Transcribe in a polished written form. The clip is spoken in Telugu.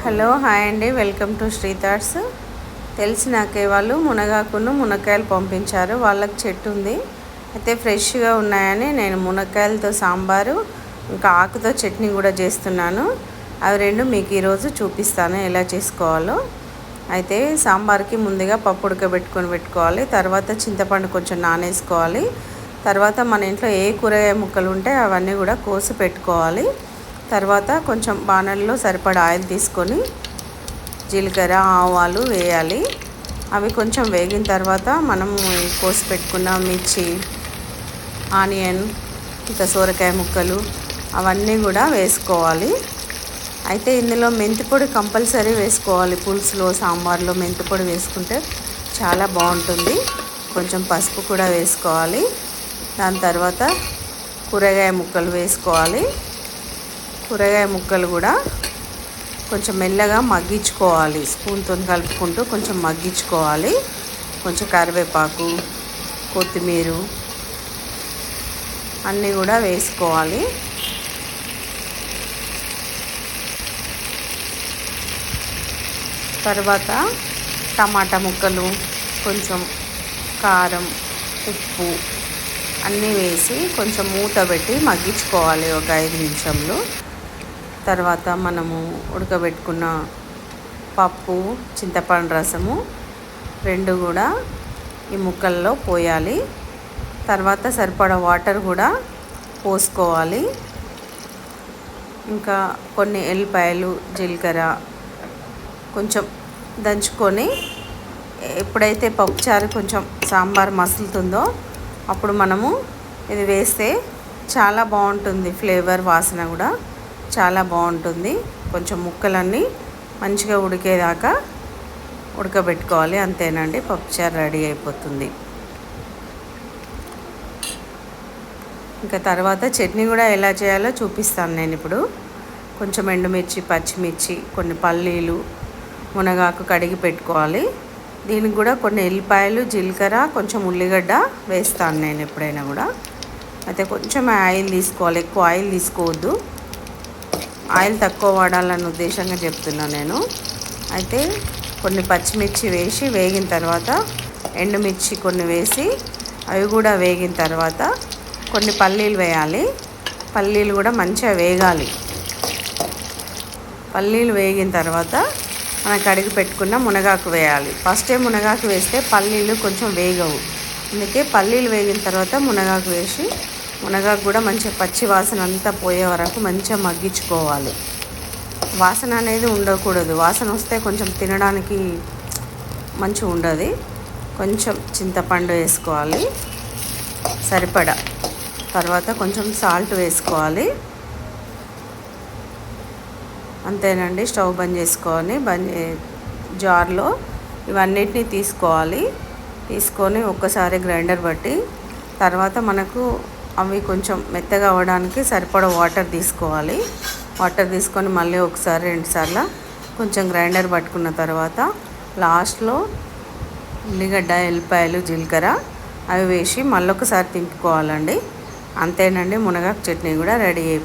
హలో హాయ్ అండి, వెల్కమ్ టు శ్రీ థాట్స్. తెలిసినాకే వాళ్ళు మునగాకును మునక్కాయలు పంపించారు. వాళ్ళకి చెట్టు ఉంది, అయితే ఫ్రెష్గా ఉన్నాయని నేను మునక్కాయలతో సాంబారు ఇంకా ఆకుతో చట్నీ కూడా చేస్తున్నాను. అవి రెండు మీకు ఈరోజు చూపిస్తాను ఎలా చేసుకోవాలో. అయితే సాంబార్కి ముందుగా పప్పు పెట్టుకోవాలి. తర్వాత చింతపండు కొంచెం నానేసుకోవాలి. తర్వాత మన ఇంట్లో ఏ కూరగాయ ముక్కలు ఉంటే అవన్నీ కూడా కోసి పెట్టుకోవాలి. తర్వాత కొంచెం బాణల్లో సరిపడా ఆయిల్ తీసుకొని జీలకర్ర ఆవాలు వేయాలి. అవి కొంచెం వేగిన తర్వాత మనం కోసి పెట్టుకున్న మిర్చి, ఆనియన్, ఇంకా సొరకాయ ముక్కలు అవన్నీ కూడా వేసుకోవాలి. అయితే ఇందులో మెంతిపొడి కంపల్సరీ వేసుకోవాలి. పులుసులో సాంబార్లో మెంతిపొడి వేసుకుంటే చాలా బాగుంటుంది. కొంచెం పసుపు కూడా వేసుకోవాలి. దాని తర్వాత కూరగాయ ముక్కలు వేసుకోవాలి. కూరగాయ ముక్కలు కూడా కొంచెం మెల్లగా మగ్గించుకోవాలి. స్పూన్తో కలుపుకుంటూ కొంచెం మగ్గించుకోవాలి. కొంచెం కరివేపాకు, కొత్తిమీర అన్నీ కూడా వేసుకోవాలి. తర్వాత టమాటా ముక్కలు, కొంచెం కారం, ఉప్పు అన్నీ వేసి కొంచెం మూత పెట్టి మగ్గించుకోవాలి ఒక 5 నిమిషంలో. తర్వాత మనము ఉడకబెట్టుకున్న పప్పు, చింతపండు రసము రెండు కూడా ఈ ముక్కల్లో పోయాలి. తర్వాత సరిపడా వాటర్ కూడా పోసుకోవాలి. ఇంకా కొన్ని ఎల్లిపాయలు, జీలకర్ర కొంచెం దంచుకొని ఎప్పుడైతే పప్పుచారు కొంచెం సాంబార్ మసులుతుందో అప్పుడు మనము ఇది వేస్తే చాలా బాగుంటుంది. ఫ్లేవర్, వాసన కూడా చాలా బాగుంటుంది. కొంచెం ముక్కలన్నీ మంచిగా ఉడికేదాకా ఉడకబెట్టుకోవాలి. అంతేనండి, పప్పుచారు రెడీ అయిపోతుంది. ఇంకా తర్వాత చట్నీ కూడా ఎలా చేయాలో చూపిస్తాను నేను ఇప్పుడు. కొంచెం ఎండుమిర్చి, పచ్చిమిర్చి, కొన్ని పల్లీలు, మునగాకు కడిగి పెట్టుకోవాలి. దీనికి కూడా కొన్ని ఎల్లిపాయలు, జీలకర్ర, కొంచెం ఉల్లిగడ్డ వేస్తాను నేను ఎప్పుడైనా కూడా. అయితే కొంచెం ఆయిల్ తీసుకోవాలి, ఎక్కువ ఆయిల్ తీసుకోవద్దు. ఆయిల్ తక్కువ వాడాలన్న ఉద్దేశంగా చెప్తున్నాను నేను. అయితే కొన్ని పచ్చిమిర్చి వేసి వేగిన తర్వాత ఎండుమిర్చి కొన్ని వేసి అవి కూడా వేగిన తర్వాత కొన్ని పల్లీలు వేయాలి. పల్లీలు కూడా మంచిగా వేగాలి. పల్లీలు వేగిన తర్వాత మనం కడిగి పెట్టుకున్న మునగాకు వేయాలి. ఫస్టే మునగాకు వేస్తే పల్లీలు కొంచెం వేగవు. అందుకే పల్లీలు వేగిన తర్వాత మునగాకు వేసి మునగాకు కూడా మంచిగా పచ్చి వాసన అంతా పోయే వరకు మంచిగా మగ్గించుకోవాలి. వాసన అనేది ఉండకూడదు. వాసన వస్తే కొంచెం తినడానికి మంచిగా ఉండదు. కొంచెం చింతపండు వేసుకోవాలి సరిపడా. తర్వాత కొంచెం సాల్ట్ వేసుకోవాలి. అంతేనండి. స్టవ్ బంద్ చేసుకొని జార్లో ఇవన్నిటిని తీసుకోవాలి. తీసుకొని ఒక్కసారి గ్రైండర్ బట్టి తర్వాత మనకు అవి కొంచెం మెత్తగా అవ్వడానికి సరిపడా వాటర్ తీసుకోవాలి. వాటర్ తీసుకొని మళ్ళీ ఒకసారి 2 సార్లు కొంచెం గ్రైండర్ పట్టుకున్న తర్వాత లాస్ట్లో ఉల్లిగడ్డ, ఎల్లిపాయలు, జీలకర్ర అవి వేసి మళ్ళీ ఒకసారి తింపుకోవాలండి. అంతేనండి, మునగాకు చట్నీ కూడా రెడీ అయిపోయింది.